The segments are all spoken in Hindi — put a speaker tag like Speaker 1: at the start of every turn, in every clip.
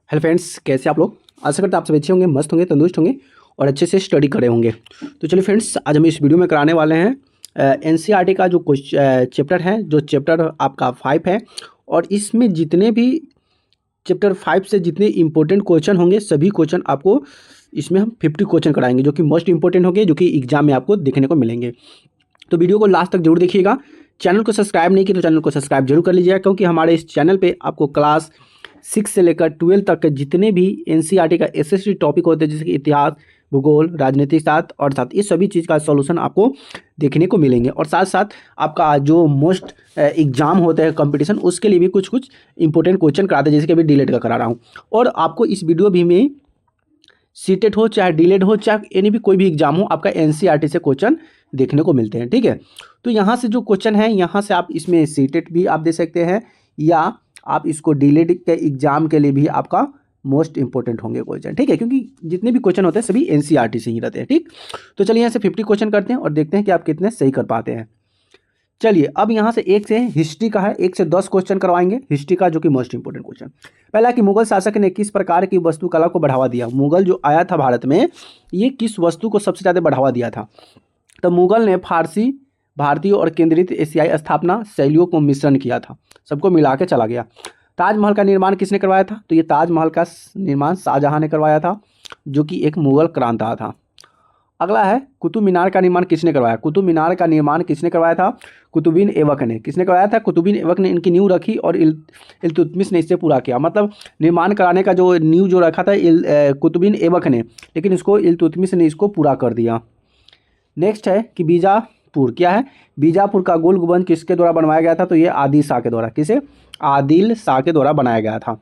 Speaker 1: हेलो फ्रेंड्स, कैसे आप लोग। आशा करते हैं आप सब अच्छे होंगे, मस्त होंगे, तंदुरुस्त होंगे और अच्छे से स्टडी कर रहे होंगे। तो चलिए फ्रेंड्स, आज हम इस वीडियो में कराने वाले हैं एनसीईआरटी का जो कुछ चैप्टर है, जो चैप्टर आपका 5 है। और इसमें जितने भी चैप्टर 5 से जितने इंपॉर्टेंट क्वेश्चन होंगे, सभी क्वेश्चन आपको इसमें हम 50 क्वेश्चन कराएंगे, जो कि मोस्ट इंपॉर्टेंट होंगे, जो कि एग्जाम में आपको देखने को मिलेंगे। तो वीडियो को लास्ट तक जरूर देखिएगा। चैनल को सब्सक्राइब नहीं किया तो चैनल को सब्सक्राइब जरूर कर लीजिएगा, क्योंकि हमारे इस चैनल पे आपको क्लास 6 से लेकर 12 तक के जितने भी एनसीईआरटी का एसएसटी टॉपिक होते हैं, जैसे कि इतिहास, भूगोल, राजनीतिक शास्त्र और साथ ये सभी चीज़ का सॉल्यूशन आपको देखने को मिलेंगे। और साथ साथ आपका जो मोस्ट एग्जाम होते हैं कंपटीशन, उसके लिए भी कुछ कुछ इंपॉर्टेंट क्वेश्चन कराते हैं, जैसे कि अभी डिलेट का करा रहा हूँ। और आपको इस वीडियो भी में सीटेट हो चाहे डीलेट हो चाहे यानी भी कोई भी एग्जाम हो, आपका एनसीईआरटी से क्वेश्चन देखने को मिलते हैं। ठीक है, तो यहाँ से जो क्वेश्चन है, यहाँ से आप इसमें सीटेट भी आप दे सकते हैं, या आप इसको डीलेट के एग्जाम के लिए भी आपका मोस्ट इंपॉर्टेंट होंगे क्वेश्चन। ठीक है, क्योंकि जितने भी क्वेश्चन होते हैं सभी एनसीईआरटी से ही रहते हैं। ठीक, तो चलिए यहाँ से 50 क्वेश्चन करते हैं और देखते हैं कि आप कितने सही कर पाते हैं। चलिए, अब यहाँ से एक से हिस्ट्री का है, 1 से 10 क्वेश्चन करवाएंगे हिस्ट्री का, जो कि मोस्ट इंपोर्टेंट क्वेश्चन। पहला कि मुगल शासक ने किस प्रकार की वास्तुकला को बढ़ावा दिया। मुगल जो आया था भारत में, ये किस वस्तु को सबसे ज़्यादा बढ़ावा दिया था। तो मुगल ने फारसी, भारतीय और केंद्रित एशियाई स्थापना शैलियों को मिश्रण किया था, सबको मिला के चला गया। ताजमहल का निर्माण किसने करवाया था। तो ये ताजमहल का निर्माण शाहजहां ने करवाया था, जो कि एक मुगल क्रांता था। अगला है कुतुब मीनार का निर्माण किसने करवाया। कुतुब मीनार का निर्माण किसने करवाया था। कुतुबुद्दीन ऐबक ने। किसने करवाया था। कुतुबुद्दीन ऐबक ने इनकी नींव रखी और इल्तुतमिश ने इसे पूरा किया। मतलब निर्माण कराने का जो नींव जो रखा था कुतुबुद्दीन ऐबक ने, लेकिन इसको इल्तुतमिश ने इसको पूरा कर दिया। नेक्स्ट है कि बीजापुर क्या है। बीजापुर का गोल गुंबद किसके द्वारा बनवाया गया था। तो ये आदिल शाह के द्वारा। किसे। आदिल शाह के द्वारा बनाया गया था।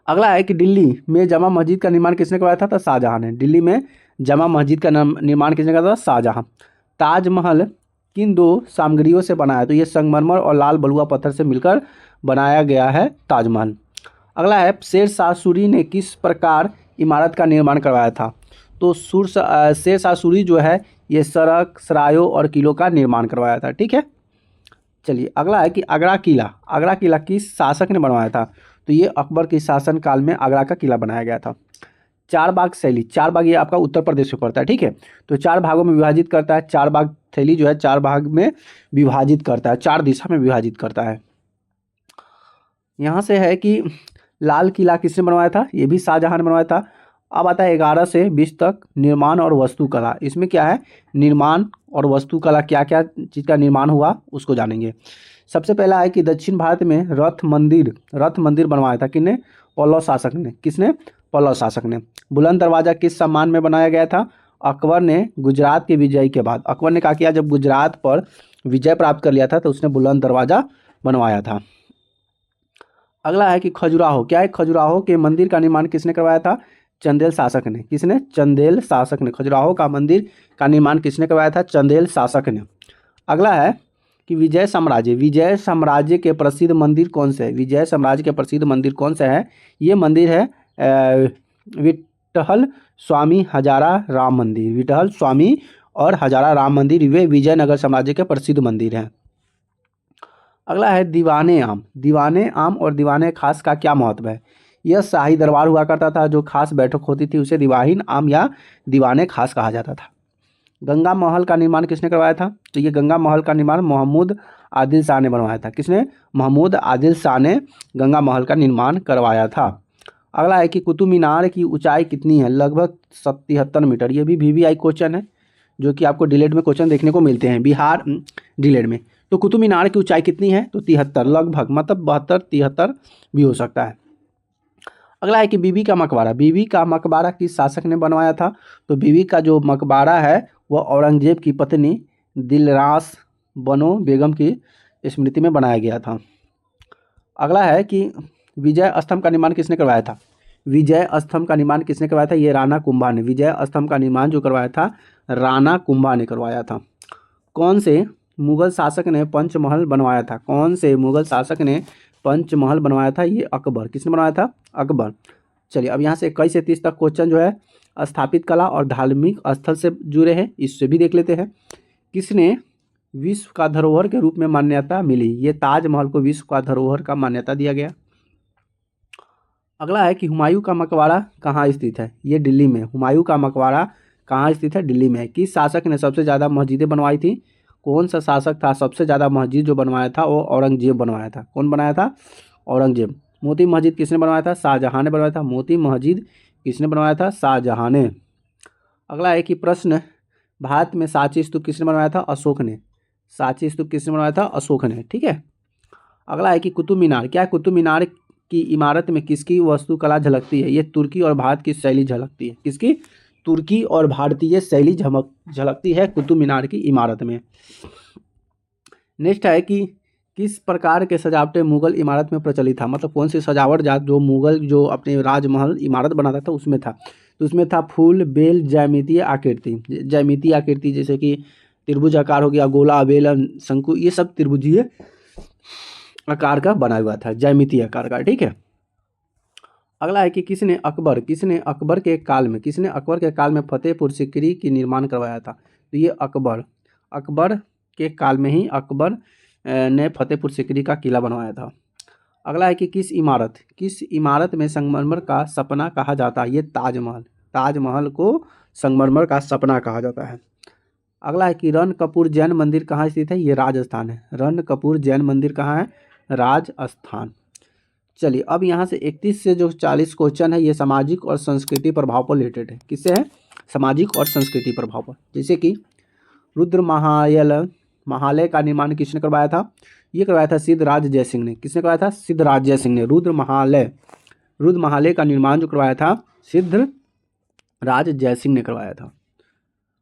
Speaker 1: अगला है कि दिल्ली में जामा मस्जिद का निर्माण किसने करवाया था। तो शाहजहां ने। दिल्ली में जामा मस्जिद का निर्माण किसने करा था। शाहजहां। ताजमहल किन दो सामग्रियों से बना है। तो ये संगमरमर और लाल बलुआ पत्थर से मिलकर बनाया गया है ताजमहल। अगला है शेर शाह सूरी ने किस प्रकार इमारत का निर्माण करवाया था। तो शेर शाह सूरी जो है, ये सड़क, सरायों और किलों का निर्माण करवाया था। ठीक है, चलिए अगला है कि आगरा किला। आगरा किला किस शासक ने बनवाया था। तो ये अकबर के शासन काल में आगरा का किला बनाया गया था। चार बाग शैली। चार बाग ये आपका उत्तर प्रदेश में पड़ता है। ठीक है, तो 4 भागों में विभाजित करता है। चार बाग शैली जो है 4 भाग में विभाजित करता है, 4 दिशा में विभाजित करता है। यहाँ से है कि लाल किला किसने बनवाया था। ये भी शाहजहां ने बनवाया था। अब आता है 11 से 20 तक निर्माण और वास्तुकला। इसमें क्या है, निर्माण और वास्तुकला, क्या क्या चीज़ का निर्माण हुआ उसको जानेंगे। सबसे पहला है कि दक्षिण भारत में रथ मंदिर बनवाया था किसने। पल्लव शासक ने। किसने। पल्लव शासक ने। बुलंद दरवाजा किस सम्मान में बनाया गया था। अकबर ने गुजरात की विजय के बाद। अकबर ने क्या किया, जब गुजरात पर विजय प्राप्त कर लिया था तो उसने बुलंद दरवाजा बनवाया था। अगला है कि खजुराहो क्या है। खजुराहो के मंदिर का निर्माण किसने करवाया था। चंदेल शासक ने। किसने। चंदेल शासक ने। खजुराहो का मंदिर का निर्माण किसने करवाया था। चंदेल शासक ने। अगला है कि विजय साम्राज्य के प्रसिद्ध मंदिर कौन से है। विजय साम्राज्य के प्रसिद्ध मंदिर कौन से है। ये मंदिर है विट्ठल स्वामी हजारा राम मंदिर। विट्ठल स्वामी और हजारा राम मंदिर, वे विजयनगर साम्राज्य के प्रसिद्ध मंदिर हैं। अगला है दीवाने आम। दीवाने आम और दीवाने खास का क्या महत्व है। यह शाही दरबार हुआ करता था, जो खास बैठक होती थी उसे दीवान आम या दीवाने खास कहा जाता था। गंगा महल का निर्माण किसने करवाया था। तो ये गंगा महल का निर्माण महमूद आदिल शाह ने बनवाया था। किसने। महमूद आदिल शाह ने गंगा महल का निर्माण करवाया था। अगला है कि कुतुब मीनार की ऊंचाई कितनी है। लगभग 77 मीटर। ये भी VVI क्वेश्चन है, जो कि आपको डिलेट में क्वेश्चन देखने को मिलते हैं, बिहार डिलेट में। तो कुतुब मीनार की ऊंचाई कितनी है। तो 73 लगभग, मतलब 72-73 भी हो सकता है। अगला है कि बीबी का मकबरा। बीबी का मकबरा किस शासक ने बनवाया था। तो बीबी का जो मकबरा है वह औरंगजेब की पत्नी दिलरास बनो बेगम की स्मृति में बनाया गया था। अगला है कि विजय स्तंभ का निर्माण किसने करवाया था। विजय स्तंभ का निर्माण किसने करवाया था। ये राणा कुंभा ने। विजय स्तंभ का निर्माण जो करवाया था, राणा कुंभा ने करवाया था। कौन से मुगल शासक ने पंचमहल बनवाया था। कौन से मुगल शासक ने पंचमहल बनवाया था। ये अकबर। किसने बनवाया था। अकबर। चलिए अब यहाँ से 21 से 30 तक क्वेश्चन जो है स्थापित कला और धार्मिक स्थल से जुड़े हैं, इससे भी देख लेते हैं। किसने विश्व का धरोहर के रूप में मान्यता मिली। ये ताजमहल को विश्व का धरोहर का मान्यता दिया गया। अगला है कि हुमायूं का मकबरा कहाँ स्थित है? ये दिल्ली में। हुमायूं का मकबरा कहाँ स्थित है? दिल्ली में। किस शासक ने सबसे ज़्यादा मस्जिदें बनवाई थी? कौन सा शासक था सबसे ज़्यादा मस्जिद जो बनवाया था? वो औरंगजेब बनवाया था। कौन बनाया था? औरंगजेब। मोती मस्जिद किसने बनवाया था? शाहजहाँ ने बनवाया था। मोती मस्जिद किसने बनवाया था? शाहजहाँ ने। अगला है कि प्रश्न, भारत में सांची स्तूप किसने बनवाया था? अशोक ने। सांची स्तूप किसने बनवाया था? अशोक ने। ठीक है। अगला है कि कुतुब मीनार, क्या कुतुब मीनार की इमारत में किसकी वास्तुकला झलकती है? ये तुर्की और भारत की शैली झलकती है। किसकी? तुर्की और भारतीय शैली झलकती है कुतुब मीनार की इमारत में। नेक्स्ट है कि किस प्रकार के सजावटें मुगल इमारत में प्रचलित था? मतलब कौन सी सजावट जात जो मुगल जो अपने राजमहल इमारत बनाता था उसमें था? तो उसमें था फूल, बेल, ज्यामितीय आकृति। ज्यामितीय आकृति जैसे कि त्रिभुज आकार हो गया, गोला, बेलन, शंकु, ये सब त्रिभुजीय आकार का बना हुआ था, ज्यामितीय आकार का। ठीक है। अगला है कि किसने अकबर के काल में फतेहपुर सीकरी की निर्माण करवाया था? तो ये अकबर के काल में ही अकबर ने फतेहपुर सीकरी का किला बनवाया था। अगला है कि किस इमारत में संगमरमर का सपना कहा जाता है? ये ताजमहल को संगमरमर का सपना कहा जाता है। अगला है कि रणकपुर जैन मंदिर कहाँ स्थित है? ये राजस्थान है। रणकपुर जैन मंदिर कहाँ है? राजस्थान। चलिए अब यहाँ से 31 से जो 40 क्वेश्चन है ये सामाजिक और संस्कृति प्रभाव पर रिलेटेड है। किससे है? सामाजिक और संस्कृति प्रभाव पर। जैसे कि रुद्र महालय का निर्माण किसने करवाया था? ये करवाया था सिद्धराज जयसिंह ने। किसने करवाया था? सिद्धराज जयसिंह ने। रुद्र महालय का निर्माण जो करवाया था सिद्धराज जयसिंह ने करवाया था।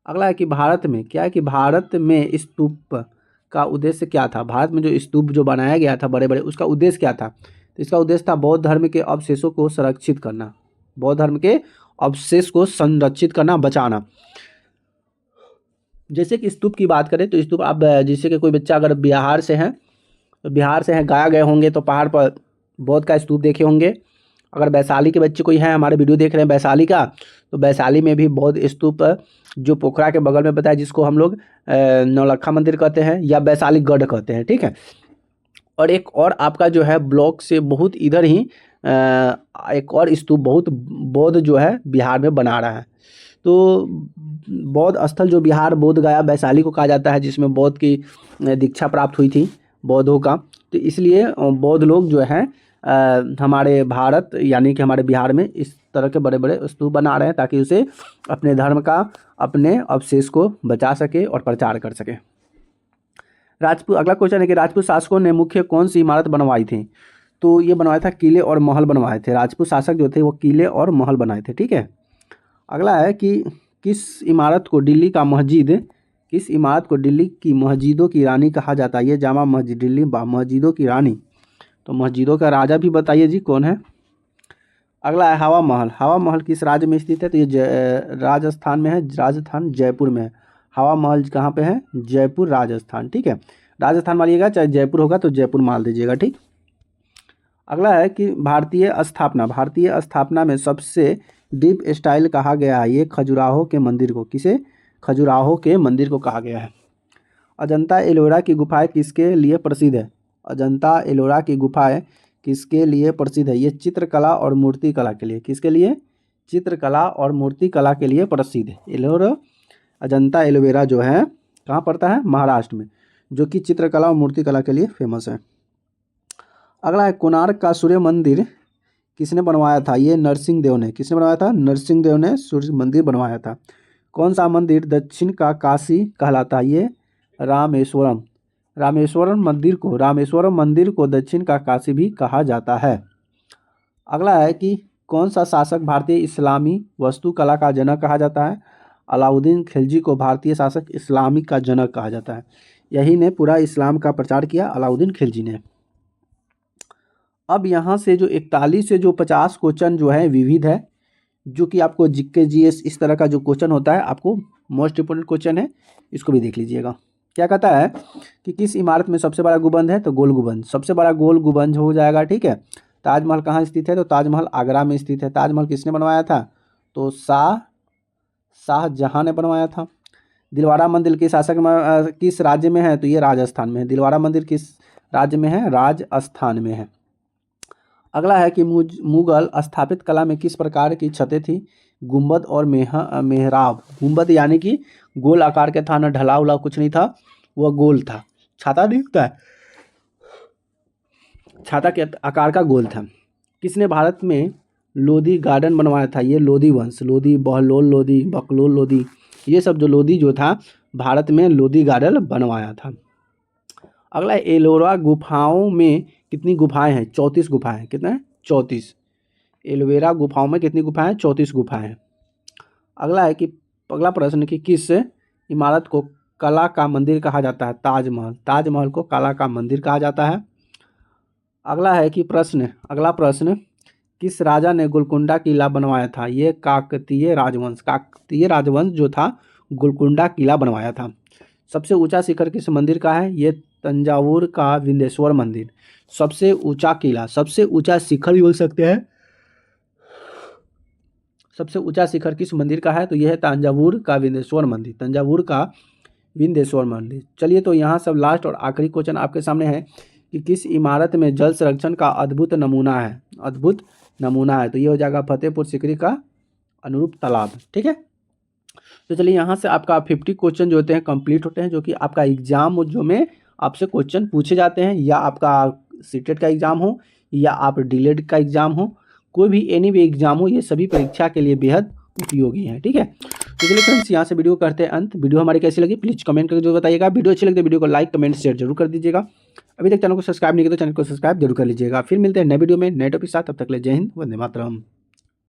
Speaker 1: अगला है कि भारत में क्या है कि भारत में स्तूप का उद्देश्य क्या था? भारत में जो स्तूप जो बनाया गया था बड़े बड़े, उसका उद्देश्य क्या था? तो इसका उद्देश्य था बौद्ध धर्म के अवशेषों को संरक्षित करना, बौद्ध धर्म के अवशेष को संरक्षित करना, बचाना। जैसे कि स्तूप की बात करें तो स्तूप आप जैसे कि कोई बच्चा अगर बिहार से है तो गया गए होंगे तो पहाड़ पर बौद्ध का स्तूप देखे होंगे। अगर वैशाली के बच्चे कोई है हमारे वीडियो देख रहे हैं वैशाली का, तो वैशाली में भी बौद्ध स्तूप जो पोखरा के बगल में बताया, जिसको हम लोग नौलखा मंदिर कहते हैं या वैशाली गढ़ कहते हैं। ठीक है। और एक और आपका जो है ब्लॉक से बहुत इधर ही एक और स्तूप बहुत बौद्ध जो है बिहार में बना रहा है। तो बौद्ध स्थल जो बिहार बोध गया वैशाली को कहा जाता है, जिसमें बौद्ध की दीक्षा प्राप्त हुई थी बौद्धों का। तो इसलिए बौद्ध लोग जो हैं हमारे भारत यानी कि हमारे बिहार में इस तरह के बड़े बड़े स्तूप बना रहे हैं ताकि उसे अपने धर्म का, अपने अवशेष को बचा सके और प्रचार कर सके। राजपूत, अगला क्वेश्चन है कि राजपूत शासकों ने मुख्य कौन सी इमारत बनवाई थी? तो ये बनवाया था किले और महल बनवाए थे। राजपूत शासक जो थे वो किले और महल बनाए थे। ठीक है। अगला है कि किस इमारत को दिल्ली की मस्जिदों की रानी कहा जाता है? ये जामा मस्जिद दिल्ली मस्जिदों की रानी। तो मस्जिदों का राजा भी बताइए जी कौन है? अगला है हवा महल किस राज्य में स्थित है? तो ये राजस्थान में है, राजस्थान जयपुर में है। हवा महल कहाँ पे है? जयपुर राजस्थान। ठीक है। राजस्थान मानिएगा, चाहे जयपुर होगा तो जयपुर माल दीजिएगा। ठीक। अगला है कि भारतीय स्थापना में सबसे डीप स्टाइल कहा गया है? ये खजुराहो के मंदिर को। किसे? खजुराहो के मंदिर को कहा गया है। अजंता एलोरा की गुफाएं किसके लिए प्रसिद्ध है? अजंता एलोरा की गुफाएं किसके लिए प्रसिद्ध है? ये चित्रकला और मूर्तिकला के लिए। किसके लिए? चित्रकला और मूर्तिकला के लिए प्रसिद्ध है। एलोरा, अजंता एलोवेरा जो है कहाँ पड़ता है? महाराष्ट्र में, जो कि चित्रकला और मूर्तिकला के लिए फेमस है। अगला है कोणार्क का सूर्य मंदिर किसने बनवाया था? ये नरसिंह देव ने। किसने बनवाया था? नरसिंह देव ने सूर्य मंदिर बनवाया था। कौन सा मंदिर दक्षिण का काशी कहलाता है? ये रामेश्वरम मंदिर को दक्षिण का काशी भी कहा जाता है। अगला है कि कौन सा शासक भारतीय इस्लामी वास्तुकला का जनक कहा जाता है? अलाउद्दीन खिलजी को भारतीय शासक इस्लामी का जनक कहा जाता है। यही ने पूरा इस्लाम का प्रचार किया, अलाउद्दीन खिलजी ने। अब यहाँ से जो 41 से जो 50 क्वेश्चन जो है विविध है, जो कि आपको जीके जीएस इस तरह का जो क्वेश्चन होता है आपको मोस्ट इंपोर्टेंट क्वेश्चन है, इसको भी देख लीजिएगा। क्या कहता है कि किस इमारत में सबसे बड़ा गुंबद है? तो गोल गुंबद, सबसे बड़ा गोल गुंबद हो जाएगा। ठीक है। ताजमहल कहाँ स्थित है? तो ताजमहल आगरा में स्थित है। ताजमहल किसने बनवाया था? तो शाहजहाँ ने बनवाया था। दिलवारा मंदिर किस राज्य में है? तो ये राजस्थान में है। दिलवारा मंदिर किस राज्य में है? राजस्थान में है। अगला है कि मुगल स्थापित कला में किस प्रकार की छतें थी? गुंबद और मेहराब। गुंबद यानी कि गोल आकार के था, ना ढला उला कुछ नहीं था, वह गोल था। छाता नहीं होता है, छाता के आकार का गोल था। किसने भारत में लोधी गार्डन बनवाया था? ये लोधी वंश, लोधी, बहलोल लोधी, बकलोल लोधी, ये सब जो लोधी जो था भारत में लोधी गार्डन बनवाया था। अगला एलोरा गुफाओं में कितनी गुफाएं हैं? 34 गुफाएं। कितना है? 34। एलोवेरा गुफाओं में कितनी गुफाएं हैं? 34 गुफाएं हैं। अगला है कि अगला प्रश्न कि किस इमारत को कला का मंदिर कहा जाता है? ताजमहल। ताजमहल को कला का मंदिर कहा जाता है। अगला है कि अगला प्रश्न किस राजा ने गोलकुंडा किला बनवाया था? ये काकतीय राजवंश। काकतीय राजवंश जो था गोलकुंडा किला बनवाया था। सबसे ऊंचा शिखर किस मंदिर का है? ये तंजावुर का विंध्येश्वर मंदिर। सबसे ऊंचा किला, सबसे ऊंचा शिखर बोल सकते हैं। सबसे ऊंचा शिखर किस मंदिर का है? तो यह है तंजावुर का विंध्येश्वर मंदिर। तंजावुर का विंध्येश्वर मंदिर। चलिए, तो यहाँ सब लास्ट और आखिरी क्वेश्चन आपके सामने है कि किस इमारत में जल संरक्षण का अद्भुत नमूना है? अद्भुत नमूना है, तो ये हो जाएगा फतेहपुर सीकरी का अनुरूप तालाब। ठीक है, तो चलिए यहाँ से आपका 50 क्वेश्चन जो होते हैं कंप्लीट होते हैं, जो कि आपका एग्जाम जो में आपसे क्वेश्चन पूछे जाते हैं, या आपका सीटेट का एग्जाम हो या आप डीलेड का एग्जाम हो, कोई भी एनी भी एग्जाम हो, ये सभी परीक्षा के लिए बेहद उपयोगी है। ठीक है, तो चलिए फ्रेंड्स, यहाँ से वीडियो करते हैं अंत। वीडियो हमारी कैसी लगी प्लीज़ कमेंट करके जो बताइएगा। वीडियो अच्छी लगती है वीडियो को लाइक कमेंट शेयर जरूर कर दीजिएगा। अभी तक चैनल को सब्सक्राइब नहीं किया तो चैनल को सब्सक्राइब जरूर कर लीजिएगा। फिर मिलते हैं नए वीडियो में नए टॉपिक के साथ, तब तक ले जय हिंद, वंदे मातरम।